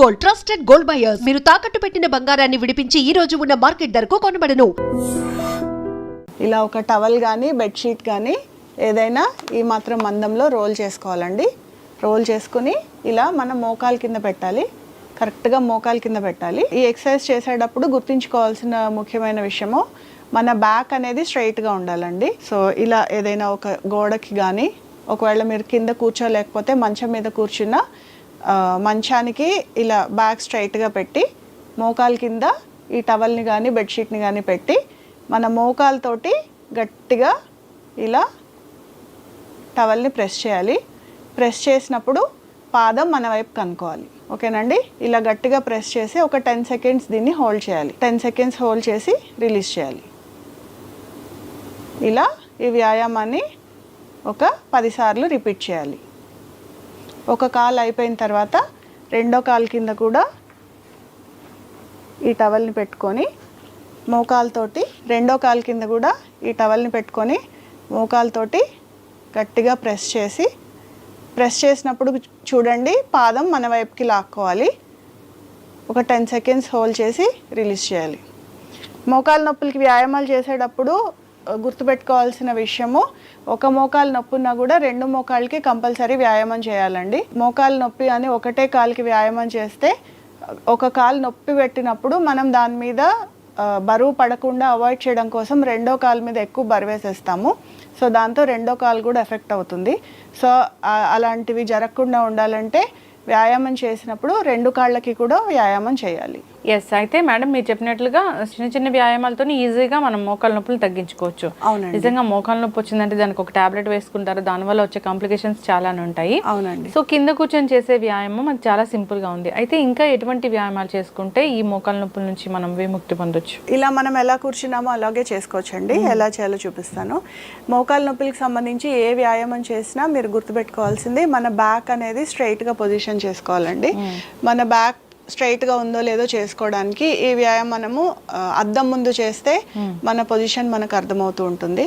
Gold, trusted gold buyers. మీరు తాకట్టు పెట్టిన బంగారాన్ని విడిపించి ఈ రోజు ఉన్న మార్కెట్ ధరకు కొనబడను. ఇలా ఒక టవల్ కానీ బెడ్షీట్ కానీ ఏదైనా ఈ మాత్రం మందంలో రోల్ చేసుకోవాలండి. రోల్ చేసుకుని ఇలా మన మోకాలు కింద పెట్టాలి, కరెక్ట్గా మోకాలు కింద పెట్టాలి. ఈ ఎక్సర్సైజ్ చేసేటప్పుడు గుర్తుంచుకోవాల్సిన ముఖ్యమైన విషయము, మన బ్యాక్ అనేది స్ట్రైట్గా ఉండాలండి. సో ఇలా ఏదైనా ఒక గోడకి కానీ, ఒకవేళ మీరు కింద కూర్చోలేకపోతే మంచం మీద కూర్చున్న మంచానికి ఇలా బ్యాక్ స్ట్రైట్గా పెట్టి మోకాలు కింద ఈ టవల్ని కానీ బెడ్షీట్ని కానీ పెట్టి మన మోకాలతోటి గట్టిగా ఇలా టవల్ని ప్రెస్ చేయాలి. ప్రెస్ చేసినప్పుడు పాదం మన వైపు కనుక్కోవాలి. ఓకేనండి. ఇలా గట్టిగా ప్రెస్ చేసి ఒక 10 సెకండ్స్ దీన్ని హోల్డ్ చేయాలి. 10 సెకండ్స్ హోల్డ్ చేసి రిలీజ్ చేయాలి. ఇలా ఈ వ్యాయామాన్ని ఒక 10 సార్లు రిపీట్ చేయాలి. ఒక కాలు అయిపోయిన తర్వాత రెండో కాలు కింద కూడా ఈ టవల్ని పెట్టుకొని మోకాలతోటి, రెండో కాలు కింద కూడా ఈ టవల్ని పెట్టుకొని మోకాలతోటి గట్టిగా ప్రెస్ చేసినప్పుడు చూడండి పాదం మన వైపుకి లాక్కోవాలి. ఒక 10 సెకండ్స్ హోల్డ్ చేసి రిలీజ్ చేయాలి. మోకాలు నొప్పులకి వ్యాయామాలు చేసేటప్పుడు గుర్తుపెట్టుకోవాల్సిన విషయము, ఒక మోకాలు నొప్పి ఉన్నా కూడా రెండు మోకాళ్ళకి కంపల్సరీ వ్యాయామం చేయాలండి. మోకాలు నొప్పి అని ఒకటే కాలుకి వ్యాయామం చేస్తే ఒక కాలు నొప్పి పెట్టినప్పుడు మనం దాని మీద బరువు పడకుండా అవాయిడ్ చేయడం కోసం రెండో కాలు మీద ఎక్కువ బరువేసేస్తాము. సో దాంతో రెండో కాలు కూడా ఎఫెక్ట్ అవుతుంది. సో అలాంటివి జరగకుండా ఉండాలంటే వ్యాయామం చేసినప్పుడు రెండు కాళ్ళకి కూడా వ్యాయామం చేయాలి. ఎస్, అయితే మేడం మీరు చెప్పినట్లుగా చిన్న చిన్న వ్యాయామాలతో ఈజీగా మనం మోకాళ్ళ నొప్పులు తగ్గించుకోవచ్చు. అవునండి. నిజంగా మోకాళ్ళ నొప్పి వచ్చిందంటే దానికి ఒక టాబ్లెట్ వేసుకుంటారు, దానివల్ల వచ్చే కాంప్లికేషన్స్ చాలానే ఉంటాయి. అవునండి. సో కింద కూర్చొని చేసే వ్యాయామం అది చాలా సింపుల్గా ఉంది. అయితే ఇంకా ఎటువంటి వ్యాయామాలు చేసుకుంటే ఈ మోకాళ్ళ నొప్పుల నుంచి మనం విముక్తి పొందొచ్చు? ఇలా మనం ఎలా కూర్చున్నామో అలాగే చేసుకోవచ్చండి. ఎలా చేయాలో చూపిస్తాను. మోకాళ్ళ నొప్పులకి సంబంధించి ఏ వ్యాయామం చేసినా మీరు గుర్తుపెట్టుకోవాల్సింది, మన బ్యాక్ అనేది స్ట్రైట్గా పొజిషన్ చేసుకోవాలండి. మన బ్యాక్ స్ట్రైట్గా ఉందో లేదో చేసుకోవడానికి ఈ వ్యాయామము అద్దం ముందు చేస్తే మన పొజిషన్ మనకు అర్థమవుతూ ఉంటుంది.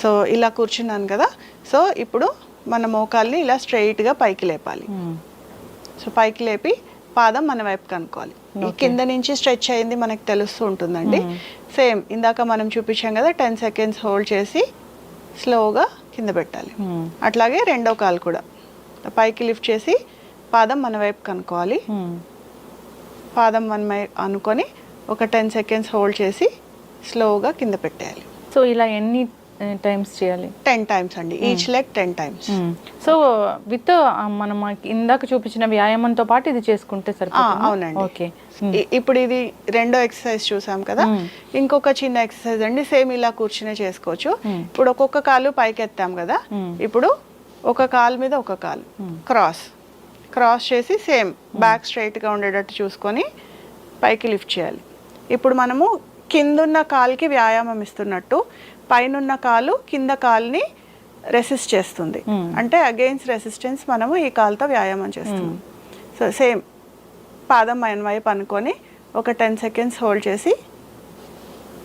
సో ఇలా కూర్చున్నాను కదా, సో ఇప్పుడు మన మోకాల్ని ఇలా స్ట్రైట్గా పైకి లేపాలి. సో పైకి లేపి పాదం మన వైపు కనుక్కోవాలి. ఈ కింద నుంచి స్ట్రెచ్ అయింది మనకు తెలుస్తూ ఉంటుందండి. సేమ్ ఇందాక మనం చూపించాం కదా, 10 సెకండ్స్ హోల్డ్ చేసి స్లోగా కింద పెట్టాలి. అట్లాగే రెండో కాలు కూడా పైకి లిఫ్ట్ చేసి పాదం మన వైపు కనుక్కోవాలి. పాదం మన అనుకొని ఒక 10 సెకండ్స్ హోల్డ్ చేసి స్లోగా కింద పెట్టేయాలి. సో ఇలా ఎన్ని టైమ్స్ చేయాలి? 10 టైమ్స్ అండి. Each leg 10 times. So with మనం ఇందాక చూపించిన వ్యాయామంతో పాటు ఇది చేసుకుంటే సరిపోతుంది? అవునండి. ఓకే. ఇప్పుడు ఇది రెండో ఎక్సర్సైజ్ చూసాం కదా, ఇంకొక చిన్న ఎక్సర్సైజ్ అండి. సేమ్ ఇలా కూర్చునే చేసుకోవచ్చు. ఇప్పుడు ఒక్కొక్క కాలు పైకి ఎత్తాం కదా, ఇప్పుడు ఒక కాలు మీద ఒక కాలు క్రాస్ చేసి సేమ్ బ్యాక్ స్ట్రైట్గా ఉండేటట్టు చూసుకొని పైకి లిఫ్ట్ చేయాలి. ఇప్పుడు మనము కిందున్న కాలుకి వ్యాయామం ఇస్తున్నట్టు పైనున్న కాలు కింద కాలుని రెసిస్ట్ చేస్తుంది. అంటే అగెయిన్స్ రెసిస్టెన్స్ మనము ఈ కాలుతో వ్యాయామం చేస్తున్నాం. సో సేమ్ పాదం మన వైపు అనుకొని ఒక 10 సెకండ్స్ హోల్డ్ చేసి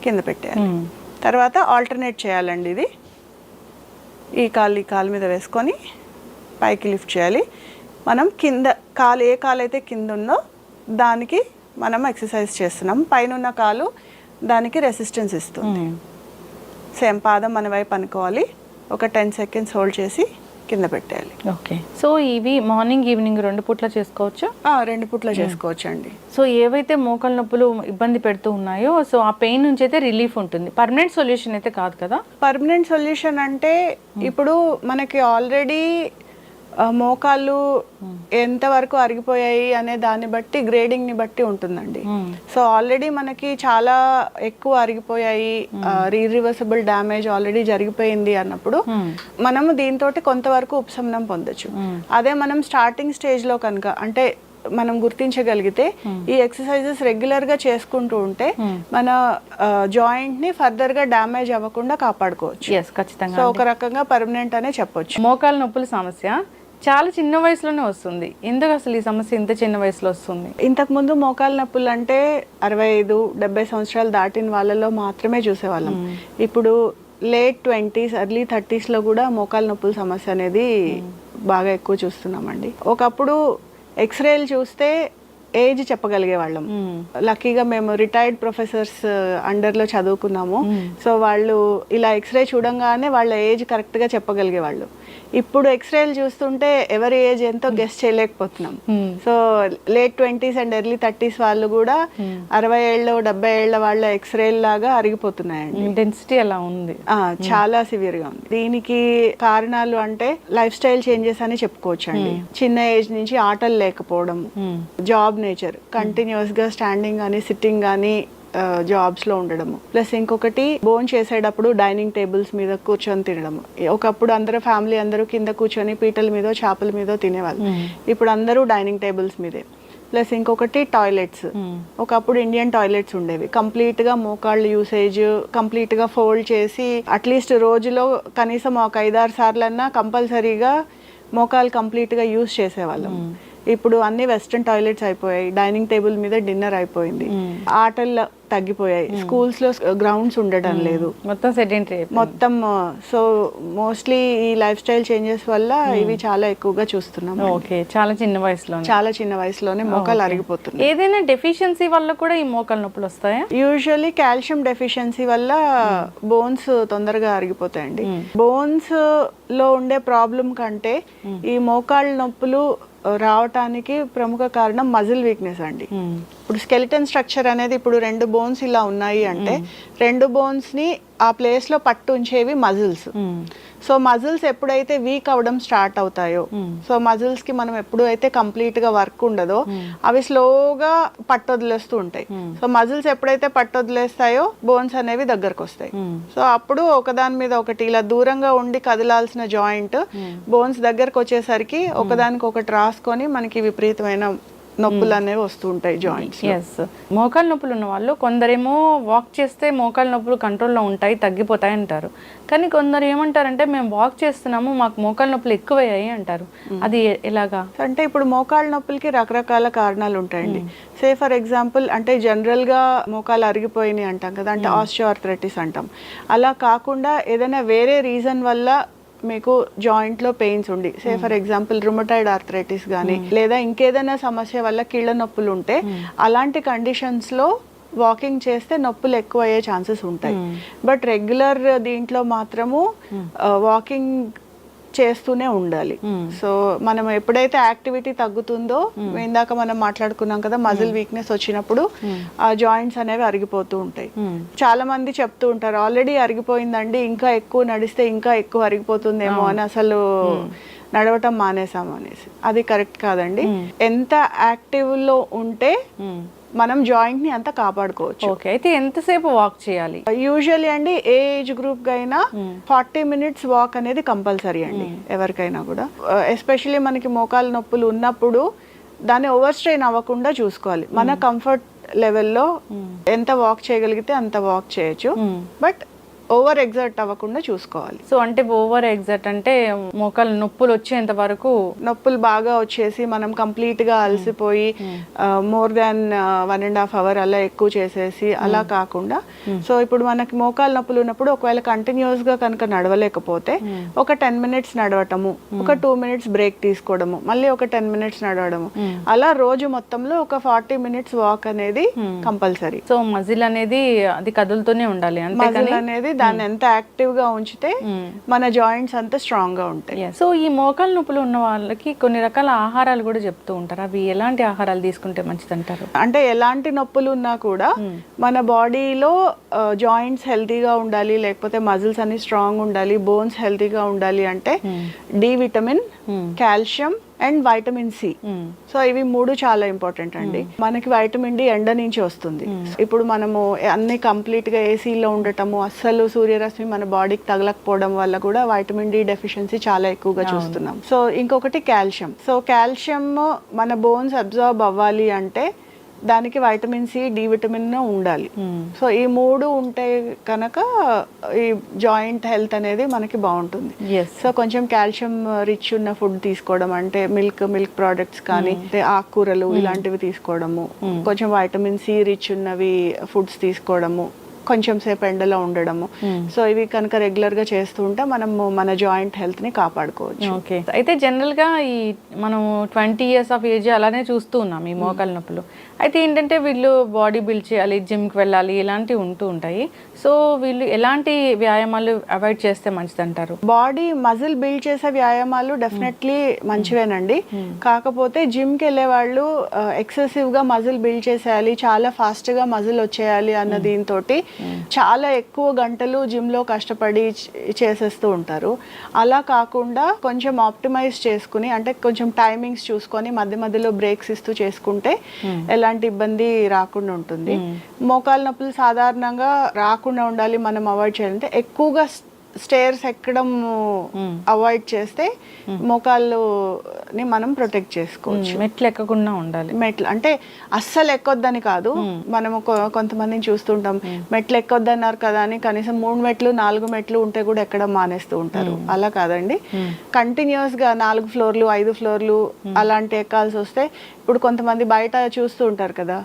కింద పెట్టేయాలి. తర్వాత ఆల్టర్నేట్ చేయాలండి. ఇది ఈ కాలు మీద వేసుకొని పైకి లిఫ్ట్ చేయాలి. మనం కింద కాలు ఏ కాలు అయితే కింద ఉందో దానికి మనం ఎక్సర్సైజ్ చేస్తున్నాం, పైన ఉన్న కాలు దానికి రెసిస్టెన్స్ ఇస్తుంది. సేమ్ పాదం మన వైపు అనుకోవాలి. ఒక 10 సెకండ్స్ హోల్డ్ చేసి కింద పెట్టేయాలి. ఓకే. సో ఇవి మార్నింగ్ ఈవినింగ్ 2 పూట్ల చేసుకోవచ్చు? 2 పూట్ల చేసుకోవచ్చు అండి. సో ఏవైతే మోకాళ్ళ నొప్పులు ఇబ్బంది పెడుతూ ఉన్నాయో, సో ఆ పెయిన్ నుంచి అయితే రిలీఫ్ ఉంటుంది. పర్మనెంట్ సొల్యూషన్ అయితే కాదు కదా? పర్మనెంట్ సొల్యూషన్ అంటే ఇప్పుడు మనకి ఆల్రెడీ మోకాళ్ళు ఎంతవరకు అరిగిపోయాయి అనే దాన్ని బట్టి, గ్రేడింగ్ని బట్టి ఉంటుందండి. సో ఆల్రెడీ మనకి చాలా ఎక్కువ అరిగిపోయాయి, ఇర్రివర్సిబుల్ డ్యామేజ్ ఆల్రెడీ జరిగిపోయింది అన్నప్పుడు మనము దీంతో కొంతవరకు ఉపశమనం పొందొచ్చు. అదే మనం స్టార్టింగ్ స్టేజ్లో కనుక అంటే మనం గుర్తించగలిగితే ఈ ఎక్సర్సైజెస్ రెగ్యులర్గా చేసుకుంటూ ఉంటే మన జాయింట్ని ఫర్దర్గా డ్యామేజ్ అవ్వకుండా కాపాడుకోవచ్చు. ఖచ్చితంగా. సో ఒక రకంగా పర్మనెంట్ అనే చెప్పొచ్చు. మోకాళ్ళ నొప్పుల సమస్య చాలా చిన్న వయసులోనే వస్తుంది. ఎందుకు అసలు ఈ సమస్య ఇంత చిన్న వయసులో వస్తుంది? ఇంతకుముందు మోకాళ్ళ నొప్పులు అంటే 65-70 సంవత్సరాలు దాటిన వాళ్ళలో మాత్రమే చూసేవాళ్ళం. ఇప్పుడు లేట్ 20s ఎర్లీ 30sలో కూడా మోకాళ్ళ నొప్పుల సమస్య అనేది బాగా ఎక్కువ చూస్తున్నామండి. ఒకప్పుడు ఎక్స్రేలు చూస్తే ఏజ్ చెప్పగలిగే వాళ్ళం. లక్కీగా మేము రిటైర్డ్ ప్రొఫెసర్స్ అండర్లో చదువుకున్నాము. సో వాళ్ళు ఇలా ఎక్స్రే చూడంగానే వాళ్ళ ఏజ్ కరెక్ట్గా చెప్పగలిగే వాళ్ళు. ఇప్పుడు ఎక్స్రేలు చూస్తుంటే ఎవరి ఏజ్ ఎంతో గెస్ చేయలేకపోతున్నాం. So late 20s and early 30s వాళ్ళు కూడా 60 ఏళ్ళు 70 ఏళ్ళ వాళ్ళ ఎక్స్రే లాగా అరిగిపోతున్నాయండి. డెన్సిటీ అలా ఉంది, చాలా సివియర్ గా ఉంది. దీనికి కారణాలు అంటే లైఫ్ స్టైల్ చేంజెస్ అని చెప్పుకోవచ్చు అండి. చిన్న ఏజ్ నుంచి ఆటలు లేకపోవడం, జాబ్ నేచర్, కంటిన్యూస్ గా స్టాండింగ్ కానీ సిట్టింగ్ కానీ జాబ్స్ లో ఉండడము, ప్లస్ ఇంకొకటి భోజనం చేసేటప్పుడు డైనింగ్ టేబుల్స్ మీద కూర్చొని తినడము. ఒకప్పుడు అందరూ ఫ్యామిలీ అందరూ కింద కూర్చొని పీటల మీదో చేపల మీదో తినేవాళ్ళు, ఇప్పుడు అందరూ డైనింగ్ టేబుల్స్ మీదే. ప్లస్ ఇంకొకటి టాయిలెట్స్. ఒకప్పుడు ఇండియన్ టాయిలెట్స్ ఉండేవి, కంప్లీట్ గా మోకాళ్ళ యూసేజ్ కంప్లీట్ గా ఫోల్డ్ చేసి అట్లీస్ట్ రోజులో కనీసం ఒక 5-6 సార్లన్నా కంపల్సరీగా మోకాలు కంప్లీట్ గా యూజ్ చేసేవాళ్ళం. ఇప్పుడు అన్ని వెస్ట్రన్ టాయిలెట్స్ అయిపోయాయి, డైనింగ్ టేబుల్ మీద డిన్నర్ అయిపోయింది, ఆటలు తగ్గిపోయాయి, స్కూల్స్ లో గ్రౌండ్స్ ఉండటం లేదు, మొత్తం సెడెంటరీ మొత్తం. సో మోస్ట్లీ ఈ లైఫ్ స్టైల్ చేంజెస్ వల్ల ఇవి చాలా ఎక్కువగా చూస్తున్నాం. ఓకే, చాలా చిన్న వయసులోనే మోకాలు అరిగిపోతున్నాయి. ఏదైనా డెఫిషియన్సీ వల్ల కూడా ఈ మోకాలు నొప్పులు వస్తాయా? యూజువల్లీ కాల్షియం డెఫిషియన్సీ వల్ల బోన్స్ తొందరగా అరిగిపోతాయండి. బోన్స్ లో ఉండే ప్రాబ్లం కంటే ఈ మోకాళ్ళ నొప్పులు రావటానికి ప్రముఖ కారణం మజిల్ వీక్నెస్ అండి. ఇప్పుడు స్కెలిటన్ స్ట్రక్చర్ అనేది ఇప్పుడు 2 బోన్స్ ఇలా ఉన్నాయి అంటే 2 బోన్స్ ని ఆ ప్లేస్ లో పట్టు ఉంచేవి మజిల్స్. సో మజిల్స్ ఎప్పుడైతే వీక్ అవడం స్టార్ట్ అవుతాయో, సో మజిల్స్ కి మనం ఎప్పుడైతే కంప్లీట్ గా వర్క్ ఉండదో అవి స్లోగా పట్టొదిలేస్తూ ఉంటాయి. సో మజిల్స్ ఎప్పుడైతే పట్టొదిలేస్తాయో బోన్స్ అనేవి దగ్గరకు వస్తాయి. సో అప్పుడు ఒకదాని మీద ఒకటి ఇలా దూరంగా ఉండి కదలాల్సిన జాయింట్ బోన్స్ దగ్గరకు వచ్చేసరికి ఒకదానికి ఒకటి రాసుకొని మనకి విపరీతమైన నొప్పులు అనేవి వస్తూ ఉంటాయి జాయింట్స్. మోకాలు నొప్పులు ఉన్న వాళ్ళు కొందరేమో వాక్ చేస్తే మోకాలు నొప్పులు కంట్రోల్లో ఉంటాయి, తగ్గిపోతాయి అంటారు. కానీ కొందరు ఏమంటారంటే మేము వాక్ చేస్తున్నాము మాకు మోకాలు నొప్పులు ఎక్కువయ్యాయి అంటారు. అది ఎలాగా అంటే ఇప్పుడు మోకాళ్ళ నొప్పులకి రకరకాల కారణాలు ఉంటాయండి. సే ఫర్ ఎగ్జాంపుల్ అంటే జనరల్ గా మోకాలు అరిగిపోయినాయి అంటాం కదా, అంటే ఆస్టియోఆర్థరైటిస్ అంటాం. అలా కాకుండా ఏదైనా వేరే రీజన్ వల్ల మీకు జాయింట్ లో పెయిన్స్ ఉండి, say for example rheumatoid arthritis కానీ లేదా ఇంకేదైనా సమస్య వల్ల కీళ్ళ నొప్పులు ఉంటే అలాంటి కండిషన్స్ లో వాకింగ్ చేస్తే నొప్పులు ఎక్కువ అయ్యే ఛాన్సెస్ ఉంటాయి. బట్ రెగ్యులర్ దీంట్లో మాత్రము వాకింగ్ చేస్తూనే ఉండాలి. సో మనం ఎప్పుడైతే యాక్టివిటీ తగ్గుతుందో, ఇందాక మనం మాట్లాడుకున్నాం కదా మజిల్ వీక్నెస్ వచ్చినప్పుడు ఆ జాయింట్స్ అనేవి అరిగిపోతూ ఉంటాయి. చాలా మంది చెప్తూ ఉంటారు ఆల్రెడీ అరిగిపోయిందండి, ఇంకా ఎక్కువ నడిస్తే ఇంకా ఎక్కువ అరిగిపోతుందేమో అని అసలు నడవటం మానేసాము అనేసి. అది కరెక్ట్ కాదండి. ఎంత యాక్టివ్ లో ఉంటే మనం జాయింట్ ని అంత కాపాడుకోవచ్చు. ఓకే, అయితే ఎంతసేపు వాక్ చేయాలి? యూజువల్లీ అండి ఏ ఏజ్ గ్రూప్ కైనా 40 minutes వాక్ అనేది కంపల్సరీ అండి ఎవరికైనా కూడా. ఎస్పెషల్లీ మనకి మోకాలు నొప్పులు ఉన్నప్పుడు దాన్ని ఓవర్ స్ట్రెయిన్ అవ్వకుండా చూసుకోవాలి. మన కంఫర్ట్ లెవెల్లో ఎంత వాక్ చేయగలిగితే అంత వాక్ చేయొచ్చు, బట్ ఓవర్ ఎగ్జర్ట్ అవ్వకుండా చూసుకోవాలి. సో అంటే ఓవర్ ఎగ్జర్ట్ అంటే మోకాలు నొప్పులు వచ్చేంత వరకు, నొప్పులు బాగా వచ్చేసి మనం కంప్లీట్ గా అలసిపోయి మోర్ దాన్ 1.5 hour అలా ఎక్కువ చేసేసి అలా కాకుండా, సో ఇప్పుడు మనకి మోకాలు నొప్పులు ఉన్నప్పుడు ఒకవేళ కంటిన్యూస్ గా కనుక నడవలేకపోతే ఒక 10 minutes నడవటము, ఒక 2 minutes బ్రేక్ తీసుకోవడము, మళ్ళీ ఒక 10 minutes నడవడము, అలా రోజు మొత్తంలో ఒక 40 minutes వాక్ అనేది కంపల్సరీ. సో మజిల్ అనేది అది కదులుతూనే ఉండాలి. మజిల్ అనేది దాన్ని ఎంత యాక్టివ్ గా ఉంచితే మన జాయింట్స్ అంత స్ట్రాంగ్ గా ఉంటాయి. సో ఈ మోకాలు నొప్పులు ఉన్న వాళ్ళకి కొన్ని రకాల ఆహారాలు కూడా చెప్తూ ఉంటారు, అవి ఎలాంటి ఆహారాలు తీసుకుంటే మంచిది అంటారు? అంటే ఎలాంటి నొప్పులు ఉన్నా కూడా మన బాడీలో జాయింట్స్ హెల్తీగా ఉండాలి, లేకపోతే మజిల్స్ అన్ని స్ట్రాంగ్ ఉండాలి, బోన్స్ హెల్తీగా ఉండాలి అంటే D vitamin, calcium and vitamin C. So ఇవి 3 చాలా ఇంపార్టెంట్ అండి. మనకి వైటమిన్ డి ఎండ నుంచి వస్తుంది. ఇప్పుడు మనము అన్ని కంప్లీట్ గా ఏసీలో ఉండటము, అస్సలు సూర్యరశ్మి మన బాడీకి తగలకపోవడం వల్ల కూడా వైటమిన్ డి డెఫిషియన్సీ చాలా ఎక్కువగా చూస్తున్నాం. సో ఇంకొకటి కాల్షియం. సో కాల్షియం మన బోన్స్ అబ్జార్బ్ అవ్వాలి అంటే దానికి వైటమిన్ సి, డి విటమిన్ ఉండాలి. సో ఈ 3 ఉంటే కనుక ఈ జాయింట్ హెల్త్ అనేది మనకి బాగుంటుంది. సో కొంచెం కాల్షియం రిచ్ ఉన్న ఫుడ్ తీసుకోవడం, అంటే మిల్క్ ప్రోడక్ట్స్ కానీ ఆకుకూరలు ఇలాంటివి తీసుకోవడము, కొంచెం వైటమిన్ సి రిచ్ ఉన్నవి ఫుడ్స్ తీసుకోవడము, కొంచెం సేపు ఎండలో ఉండడము. సో ఇవి కనుక రెగ్యులర్గా చేస్తూ ఉంటే మనము మన జాయింట్ హెల్త్ని కాపాడుకోవచ్చు. ఓకే, అయితే జనరల్గా ఈ మనం 20 years ఆఫ్ ఏజ్ అలానే చూస్తూ ఉన్నాం ఈ మోకాలు నొప్పులు. అయితే ఏంటంటే వీళ్ళు బాడీ బిల్డ్ చేయాలి, జిమ్కి వెళ్ళాలి, ఇలాంటివి ఉంటూ ఉంటాయి. సో వీళ్ళు ఎలాంటి వ్యాయామాలు అవాయిడ్ చేస్తే మంచిది అంటారు? బాడీ మజిల్ బిల్డ్ చేసే వ్యాయామాలు డెఫినెట్లీ మంచివేనండి. కాకపోతే జిమ్కి వెళ్ళే వాళ్ళు ఎక్సెసివ్గా మజిల్ బిల్డ్ చేసేయాలి, చాలా ఫాస్ట్గా మజిల్ వచ్చేయాలి అన్న దీంతో చాలా ఎక్కువ గంటలు జిమ్లో కష్టపడి చేసేస్తూ ఉంటారు. అలా కాకుండా కొంచెం ఆప్టిమైజ్ చేసుకుని, అంటే కొంచెం టైమింగ్స్ చూసుకొని మధ్య మధ్యలో బ్రేక్స్ ఇస్తూ చేసుకుంటే ఎలాంటి ఇబ్బంది రాకుండా ఉంటుంది. మోకాలు నొప్పులు సాధారణంగా రాకుండా ఉండాలి, మనం అవాయిడ్ చేయాలంటే ఎక్కువగా స్టేర్స్ ఎక్కడం అవాయిడ్ చేస్తే మోకాళ్ళని మనం ప్రొటెక్ట్ చేసుకోవచ్చు. మెట్లు ఎక్కకుండా ఉండాలి. మెట్లు అంటే అస్సలు ఎక్కొద్దని కాదు, మనము కొంతమందిని చూస్తుంటాం మెట్లు ఎక్కొద్దన్నారు కదా అని కనీసం 3 మెట్లు 4 మెట్లు ఉంటే కూడా ఎక్కడం మానేస్తూ ఉంటారు. అలా కాదండి, కంటిన్యూస్ గా 4 ఫ్లోర్లు 5 ఫ్లోర్లు అలాంటి ఎక్కాల్సి వస్తే, ఇప్పుడు కొంతమంది బయట చూస్తూ ఉంటారు కదా,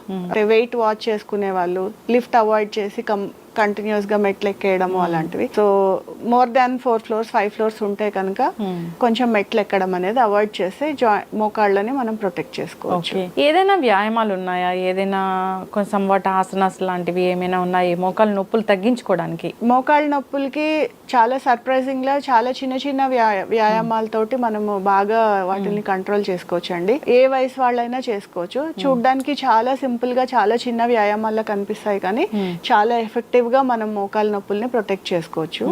వెయిట్ వాచ్ చేసుకునే వాళ్ళు లిఫ్ట్ అవాయిడ్ చేసి కంటిన్యూస్ గా మెట్లు ఎక్కేయడము అలాంటివి. So more than 4 floors 5 floors ఉంటే కనుక కొంచెం మెట్లు ఎక్కడం అనేది అవాయిడ్ చేస్తే మోకాళ్ళని మనం ప్రొటెక్ట్ చేసుకోవచ్చు. ఏదైనా వ్యాయామాలు ఉన్నాయా, ఏదైనా కొంచెం వాటి ఆసనాస్ లాంటివి ఏమైనా ఉన్నాయి మోకాళ్ళ నొప్పులు తగ్గించుకోవడానికి? మోకాళ్ళ నొప్పులకి చాలా సర్ప్రైజింగ్ గా చాలా చిన్న చిన్న వ్యాయామాలతోటి మనము బాగా వాటిని కంట్రోల్ చేసుకోవచ్చు అండి. ఏ వయసు వాళ్ళైనా చేసుకోవచ్చు. చూడ్డానికి చాలా సింపుల్ గా చాలా చిన్న వ్యాయామాల్లో కనిపిస్తాయి, కానీ చాలా ఎఫెక్టివ్ గా మనం మోకాళ్ళ నొప్పుల్ని ప్రొటెక్ట్ చేసుకోవచ్చు.